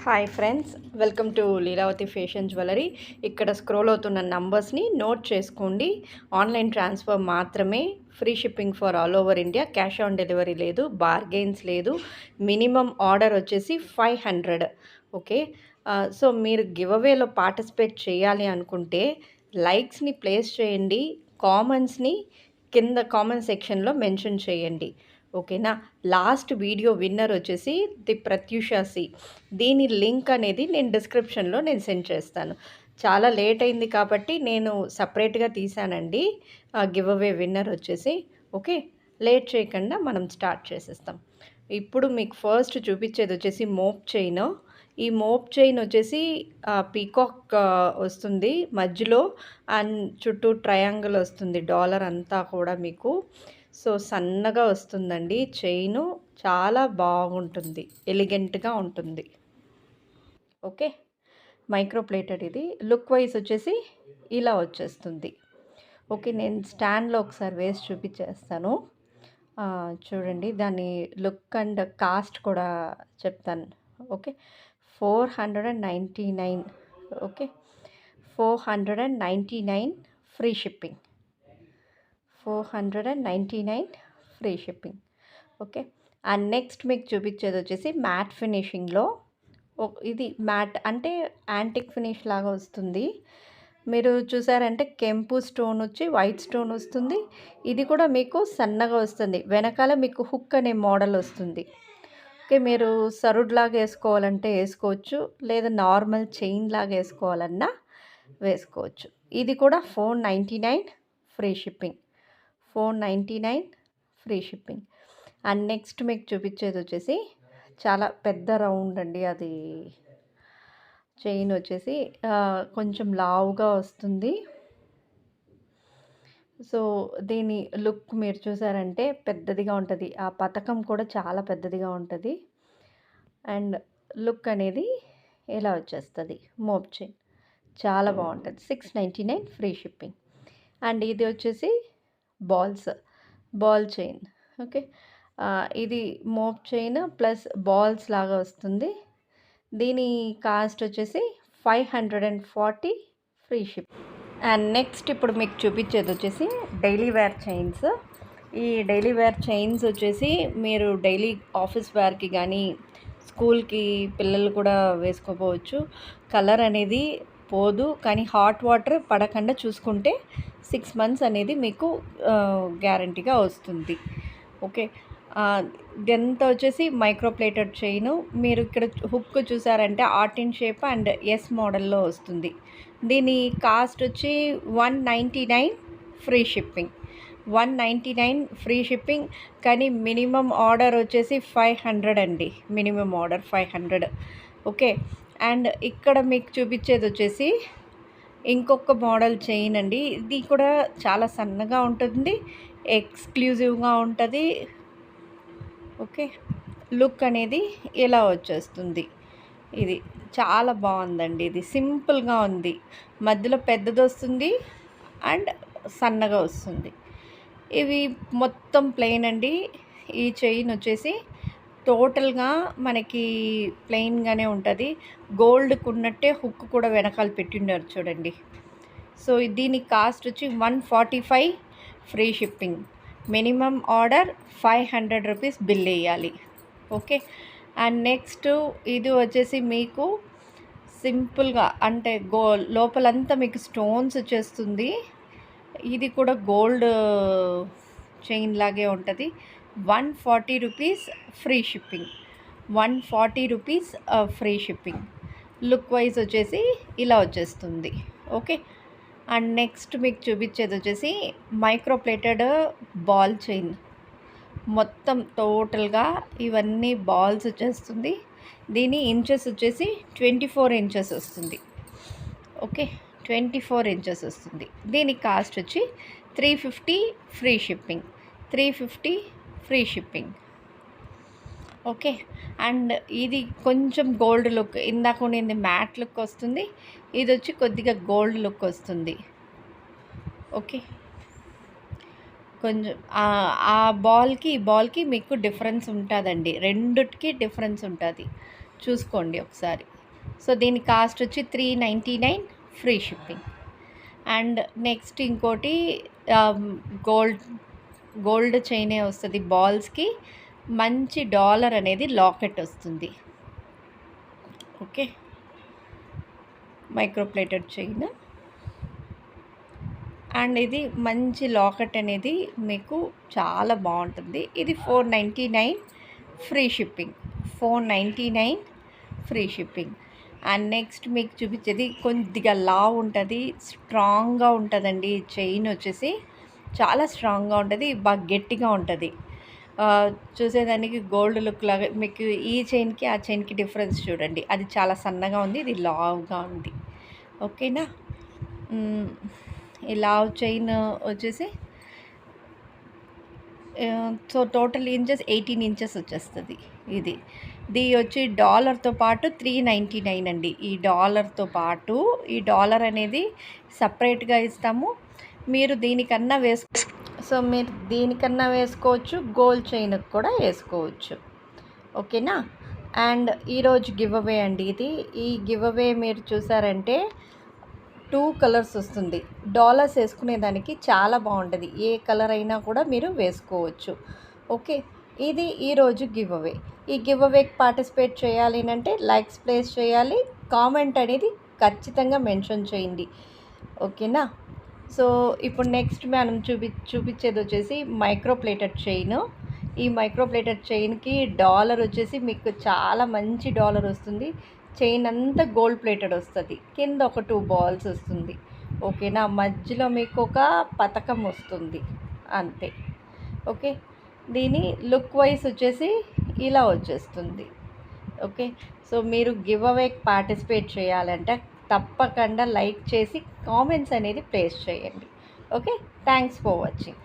Hi friends, welcome to Leelavathi fashion jewellery. ఇక్కడ స్క్రోల్ అవుతున్న నంబర్స్ని నోట్ చేసుకోండి. ఆన్లైన్ ట్రాన్స్ఫర్ మాత్రమే, free shipping for all over India, cash on delivery లేదు, బార్గెయిన్స్ లేదు. మినిమం ఆర్డర్ వచ్చేసి 500. ఓకే, సో మీరు గివ్ అవేలో పార్టిసిపేట్ చేయాలి అనుకుంటే లైక్స్ని ప్లేస్ చేయండి, కామెంట్స్ని కింద కామెంట్ సెక్షన్లో మెన్షన్ చేయండి. ఓకేనా. లాస్ట్ వీడియో విన్నర్ వచ్చేసి ది ప్రత్యూషాసి. దీని లింక్ అనేది నేను డిస్క్రిప్షన్లో సెండ్ చేస్తాను. చాలా లేట్ అయింది కాబట్టి నేను సపరేట్గా తీసానండి గివ్ అవే విన్నర్ వచ్చేసి. ఓకే, లేట్ చేయకుండా మనం స్టార్ట్ చేసేస్తాం. ఇప్పుడు మీకు ఫస్ట్ చూపించేది వచ్చేసి మోప్ చైన్. ఈ మోప్ చైన్ వచ్చేసి పీకాక్ వస్తుంది మధ్యలో, అండ్ చుట్టూ ట్రయాంగిల్ వస్తుంది, డాలర్ అంతా కూడా మీకు. సో సన్నగా వస్తుందండి చైను, చాలా బాగుంటుంది, ఎలిగెంట్గా ఉంటుంది. Okay, micro plated. ఇది లుక్ వైజ్ వచ్చేసి ఇలా వచ్చేస్తుంది. ఓకే, నేను స్టాండ్లో ఒకసారి వేసి చూపించేస్తాను. చూడండి, దాని లుక్ అండ్ కాస్ట్ కూడా చెప్తాను. Okay, 499. Okay, 499 free shipping. 499 free shipping. Okay, and next మీకు చూపించేది వచ్చేసి మ్యాట్ ఫినిషింగ్లో. ఇది మ్యాట్ అంటే యాంటిక్ ఫినిష్ లాగా వస్తుంది. మీరు చూసారంటే కెంపు స్టోన్ వచ్చి వైట్ స్టోన్ వస్తుంది. ఇది కూడా మీకు సన్నగా వస్తుంది, వెనకాల మీకు హుక్ అనే మోడల్ వస్తుంది. ఓకే, మీరు సరుడ్ లాగా వేసుకోవాలంటే వేసుకోవచ్చు, లేదా నార్మల్ చైన్ లాగా వేసుకోవాలన్నా వేసుకోవచ్చు. ఇది కూడా 499 free shipping. 499 free shipping. And next మీకు చూపించేది వచ్చేసి చాలా పెద్ద రౌండ్ అండి. అది చైన్ వచ్చేసి కొంచెం లావుగా వస్తుంది. సో దీని లుక్ మీరు చూసారంటే పెద్దదిగా ఉంటుంది, ఆ పథకం కూడా చాలా పెద్దదిగా ఉంటుంది. అండ్ లుక్ అనేది ఎలా వచ్చేస్తుంది, మోప్ చైన్ చాలా బాగుంటుంది. 699 ఫ్రీ షిప్పింగ్. అండ్ ఇది వచ్చేసి బాల్ చైన్. ఓకే, ఇది మోప్ చైన్ ప్లస్ బాల్స్ లాగా వస్తుంది. దీని కాస్ట్ వచ్చేసి 540 ఫ్రీ షిప్. అండ్ నెక్స్ట్ ఇప్పుడు మీకు చూపించేది వచ్చేసి డైలీ వేర్ చైన్స్. ఈ డైలీ వేర్ చైన్స్ వచ్చేసి మీరు డైలీ ఆఫీస్ వేర్కి కానీ స్కూల్కి పిల్లలు కూడా వేసుకోపోవచ్చు. కలర్ అనేది పోదు, కానీ హాట్ వాటర్ పడకుండా చూసుకుంటే 6 months అనేది మీకు గ్యారంటీగా వస్తుంది. ఓకే, ఇదంతా వచ్చేసి మైక్రో ప్లేటెడ్ చైన్. మీరు ఇక్కడ హుక్ చూసారంటే art in shape and S మోడల్లో వస్తుంది. దీని కాస్ట్ వచ్చి 199 ఫ్రీ షిప్పింగ్. 199 ఫ్రీ షిప్పింగ్, కానీ మినిమం ఆర్డర్ వచ్చేసి 500 అండి. Minimum order 500. ఓకే, అండ్ ఇక్కడ మీకు చూపించేది వచ్చేసి ఇంకొక మోడల్ చైన్ అండి. ఇది కూడా చాలా సన్నగా ఉంటుంది, ఎక్స్క్లూజివ్గా ఉంటుంది. ఓకే, లుక్ అనేది ఇలా వచ్చేస్తుంది. ఇది చాలా బాగుందండి. ఇది సింపుల్గా ఉంది, మధ్యలో పెద్దది వస్తుంది అండ్ సన్నగా వస్తుంది. ఇవి మొత్తం ప్లెయిన్ అండి. ఈ చైన్ వచ్చేసి టోటల్గా మనకి ప్లెయిన్గానే ఉంటుంది. గోల్డ్కు ఉన్నట్టే హుక్ కూడా వెనకాల పెట్టిండారు చూడండి. సో దీని కాస్ట్ వచ్చి 145 free shipping. Minimum order 500 rupees bill వేయాలి. ఓకే, అండ్ నెక్స్ట్ ఇది వచ్చేసి మీకు సింపుల్గా అంటే లోపలంతా మీకు స్టోన్స్ వచ్చేస్తుంది. ఇది కూడా గోల్డ్ చైన్ లాగే ఉంటుంది. 140 rupees free shipping. 140 rupees free shipping. Look wise వచ్చేసి ఇలా వచ్చేస్తుంది. ఓకే, అండ్ నెక్స్ట్ మీకు చూపించేది వచ్చేసి మైక్రో ప్లేటెడ్ బాల్ చైన్. మొత్తం టోటల్గా ఇవన్నీ బాల్స్ వచ్చేస్తుంది. దీని ఇంచెస్ వచ్చేసి 24 ఇంచెస్ వస్తుంది. ఓకే, 24 ఇంచెస్ వస్తుంది. దీని కాస్ట్ వచ్చి 350 free shipping. 350 free shipping. Okay, and ఇది కొంచెం గోల్డ్ లుక్, ఇందాక ఉండింది మ్యాట్ లుక్ వస్తుంది, ఇది వచ్చి కొద్దిగా గోల్డ్ లుక్ వస్తుంది. ఓకే, కొంచెం ఆ బాల్కి ఈ బాల్కి మీకు డిఫరెన్స్ ఉంటుందండి, రెండిటికి డిఫరెన్స్ ఉంటుంది. చూసుకోండి ఒకసారి. సో దీని కాస్ట్ వచ్చి 399 ఫ్రీ షిప్పింగ్. అండ్ నెక్స్ట్ ఇంకోటి గోల్డ్ గోల్డ్ చైనే వస్తుంది. బాల్స్కి మంచి డాలర్ అనేది లాకెట్ వస్తుంది. Okay, microplated chain. అండ్ ఇది మంచి లాకెట్ అనేది మీకు చాలా బాగుంటుంది. ఇది 499 free shipping. 499 free shipping. And next మీకు చూపించేది కొద్దిగా లావ్ ఉంటుంది, స్ట్రాంగ్గా ఉంటుందండి. చైన్ వచ్చేసి చాలా స్ట్రాంగ్గా ఉంటుంది, బాగా గట్టిగా ఉంటుంది. చూసేదానికి గోల్డ్ లుక్ లాగా. మీకు ఈ చైన్కి ఆ చైన్కి డిఫరెన్స్ చూడండి. అది చాలా సన్నగా ఉంది, ఇది లావుగా ఉంది. ఓకేనా. ఈ లావ్ చైన్ వచ్చేసి సో టోటల్ ఇంచెస్ 18 ఇంచెస్ వచ్చేస్తుంది. ఇది వచ్చి డాలర్తో పాటు 399 అండి. ఈ డాలర్తో పాటు ఈ డాలర్ అనేది సపరేట్గా ఇస్తాము. మీరు దీనికన్నా మీరు దీనికన్నా వేసుకోవచ్చు, గోల్డ్ చైన్కి కూడా వేసుకోవచ్చు. ఓకేనా. అండ్ ఈరోజు గివ్ అవే అండి ఇది. ఈ గివ్ అవే మీరు చూసారంటే 2 కలర్స్ వస్తుంది. డాలర్స్ వేసుకునేదానికి చాలా బాగుంటుంది. ఏ కలర్ అయినా కూడా మీరు వేసుకోవచ్చు. ఓకే, ఇది ఈరోజు గివ్ అవే. ఈ గివ్ అవేకి పార్టిసిపేట్ చేయాలి అంటే లైక్స్ ప్లేస్ చేయాలి, కామెంట్ అనేది ఖచ్చితంగా మెన్షన్ చేయండి. ఓకేనా. సో ఇప్పుడు నెక్స్ట్ మనం చూపించేది వచ్చేసి మైక్రోప్లేటెడ్ చైన్. ఈ మైక్రోప్లేటెడ్ చైన్కి డాలర్ వచ్చేసి మీకు చాలా మంచి డాలర్ వస్తుంది. చైన్ అంతా గోల్డ్ ప్లేటెడ్ వస్తుంది. కింద ఒక 2 బాల్స్ వస్తుంది. ఓకేనా. మధ్యలో మీకు ఒక పతకం వస్తుంది అంతే. ఓకే, దీని లుక్ వైజ్ వచ్చేసి ఇలా వచ్చేస్తుంది. ఓకే, సో మీరు గివ్ అవేకి పార్టిసిపేట్ చేయాలంటే తప్పకుండా లైక్ చేసి కామెంట్స్ అనేది ప్లేస్ చేయండి. Okay, thanks for watching.